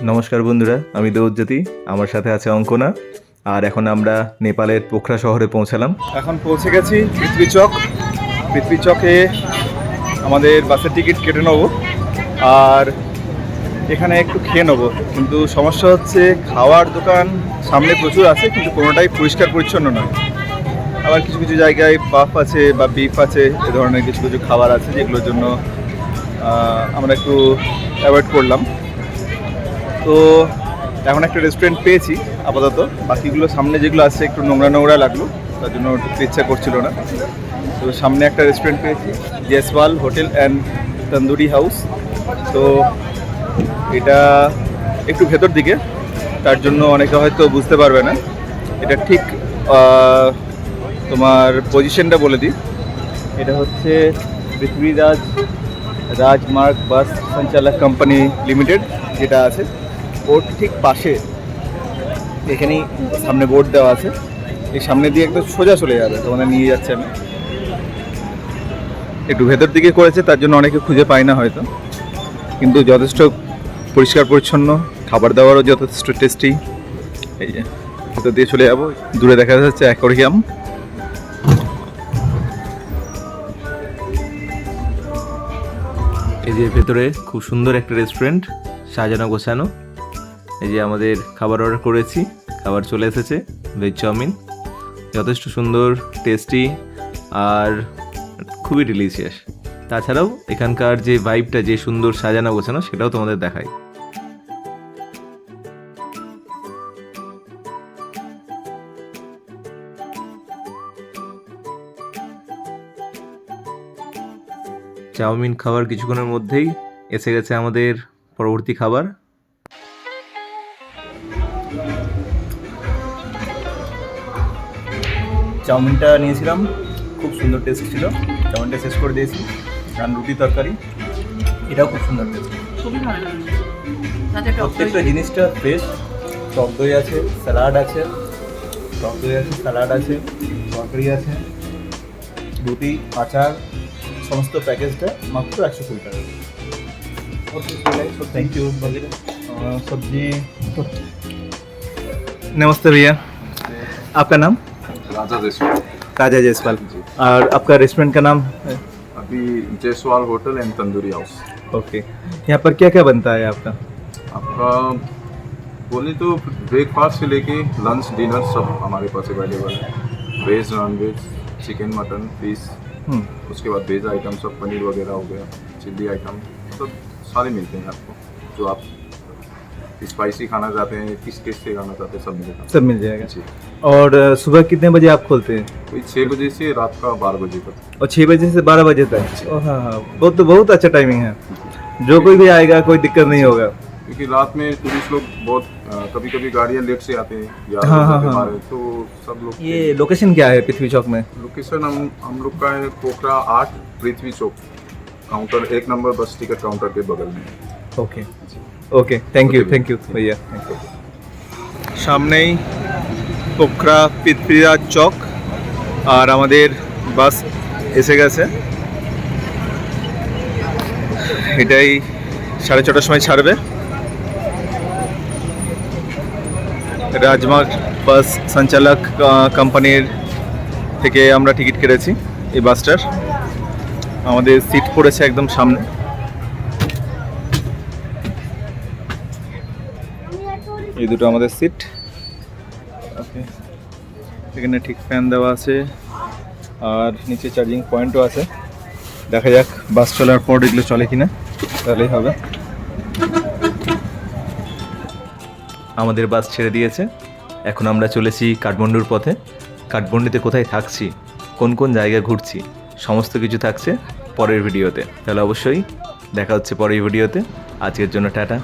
নমস্কার বন্ধুরা, আমি দেবজ্যোতি, আমার সাথে আছে অঙ্কনা। আর এখন আমরা নেপালের পোখরা শহরে পৌঁছালাম। এখন পৌঁছে গেছি পৃথ্বী চক। পৃথ্বী চকে আমাদের বাসের টিকিট কেটে নেবো আর এখানে একটু খেয়ে নেবো। কিন্তু সমস্যা হচ্ছে খাওয়ার দোকান সামনে প্রচুর আছে, কিন্তু কোনোটাই পরিষ্কার পরিচ্ছন্ন নয়। আবার কিছু কিছু জায়গায় পাফ আছে বা বিফ আছে, এ ধরনের কিছু কিছু খাবার আছে যেগুলোর জন্য আমরা একটু অ্যাভয়েড করলাম। তো এখন একটা রেস্টুরেন্ট পেয়েছি আপাতত, বাকিগুলো সামনে যেগুলো আছে একটু নোংরা নোংরা লাগলো, তার জন্য ঢুকতে ইচ্ছা করছিল না। তো সামনে একটা রেস্টুরেন্ট পেয়েছি, Jaiswal hotel and tandoori house. তো এটা একটু ভেতর দিকে, তার জন্য অনেকে হয়তো বুঝতে পারবে না। এটা ঠিক তোমার পজিশনটা বলে দিই, এটা হচ্ছে পৃথ্বীরাজ রাজমার্গ বাস সঞ্চালক কোম্পানি লিমিটেড যেটা আছে, ওর ঠিক পাশে এখানেই সামনে বোর্ড দেওয়া আছে। এই সামনে দিয়ে একদম সোজা চলে যাবে, তোমাদের নিয়ে যাচ্ছে। আমি একটু ভেতর দিকে করেছে, তার জন্য অনেকে খুঁজে পায় না হয়তো, কিন্তু যথেষ্ট পরিষ্কার পরিচ্ছন্ন, খাবার দাবারও যথেষ্ট টেস্টি। এই যে ভেতর দিয়ে চলে যাবো, দূরে দেখা যাচ্ছে অ্যাকোয়ারিয়াম। এই যে ভেতরে খুব সুন্দর একটা রেস্টুরেন্ট, সাজানো গোছানো। এই যে আমাদের খাবার অর্ডার করেছি, খাবার চলে এসেছে, ভেজ চাউমিন, যথেষ্ট সুন্দর, টেস্টি আর খুবই ডিলিশিয়াস। তাছাড়াও এখানকার যে ভাইবটা, যে সুন্দর সাজানো গোছানো, সেটাও তোমাদের দেখাই। চাউমিন খাওয়ার কিছুক্ষণের মধ্যেই এসে গেছে আমাদের পরবর্তী খাবার। চাউমিনটা নিয়েছিলাম, খুব সুন্দর টেস্ট ছিল। চাউমিনটা শেষ করে দিয়েছি, কারণ রুটি তরকারি, এটাও খুব সুন্দর টেস্ট। খুবই ভালো লাগছে। প্রত্যেকটা জিনিসটা ফ্রেশ। টক দই আছে, স্যালাড আছে, টক দই আছে, স্যালাড আছে, তরকারি আছে, রুটি, আচার, সমস্ত প্যাকেজটা মাত্র 120 টাকা। Thank you. सब्जी। नमस्ते भैया, आपका नाम? राजा जायसवाल। राजा जायसवाल। और आपका रेस्टोरेंट का नाम है? अभी Jaiswal hotel and tandoori house. Okay, यहाँ पर क्या क्या बनता है आपका? आपका बोले तो ब्रेकफास्ट से लेके लंच डिनर सब हमारे पास अवेलेबल है। Veg non veg, chicken mutton fish, उसके बाद वेज आइटम सब पनीर वगैरह हो गया, चिल्ली आइटम सब सारे मिलते हैं आपको। जो आप स्पाइसी खाना चाहते हैं, किस टेस्ट से खाना चाहते हैं, सब मिलेगा। सब मिल जाएगा। जी। और सुबह कितने बजे आप खोलते हैं? कोई 6 बजे से रात का 12 बजे तक। और 6 बजे से 12 बजे तक? हाँ हाँ, बहुत अच्छा टाइमिंग है। जो कोई भी आएगा कोई दिक्कत नहीं होगा, क्योंकि रात में टूरिस्ट लोग बहुत कभी कभी गाड़ियाँ लेट से आते हैं या हमारे, तो सब लोग। ये लोकेशन क्या है पृथ्वी चौक में? लोकेशन हम लोग का है Pokhara 8 Prithvi Chowk, counter 1 number bus ticket counter के बगल में। ओके ओके, थैंक यू भैया, थैंक यू। সামনেই পোখরা পৃথ্বীরাজ চক, আর আমাদের বাস এসে গেছে। এটাই 6:30টার সময় ছাড়বে। রাজমার্গ বাস সঞ্চালক কোম্পানির থেকে আমরা টিকিট কেটেছি এই বাসটার। আমাদের সিট পড়েছে একদম সামনে। এই দুটো আমাদের সিট। ওকে, এখানে ঠিক ফ্যান দেওয়া আছে আর নিচে চার্জিং পয়েন্টও আছে। দেখা যাক বাস চলার পর এগুলো চলে কিনা, তাহলেই হবে। আমাদের বাস ছেড়ে দিয়েছে, এখন আমরা চলেছি কাঠমান্ডুর পথে। কাঠমান্ডুতে কোথায় থাকছি, কোন কোন জায়গায় ঘুরছি, সমস্ত কিছু থাকছে পরের ভিডিওতে। তাহলে অবশ্যই দেখা হচ্ছে পরের ভিডিওতে। আজকের জন্য টাটা।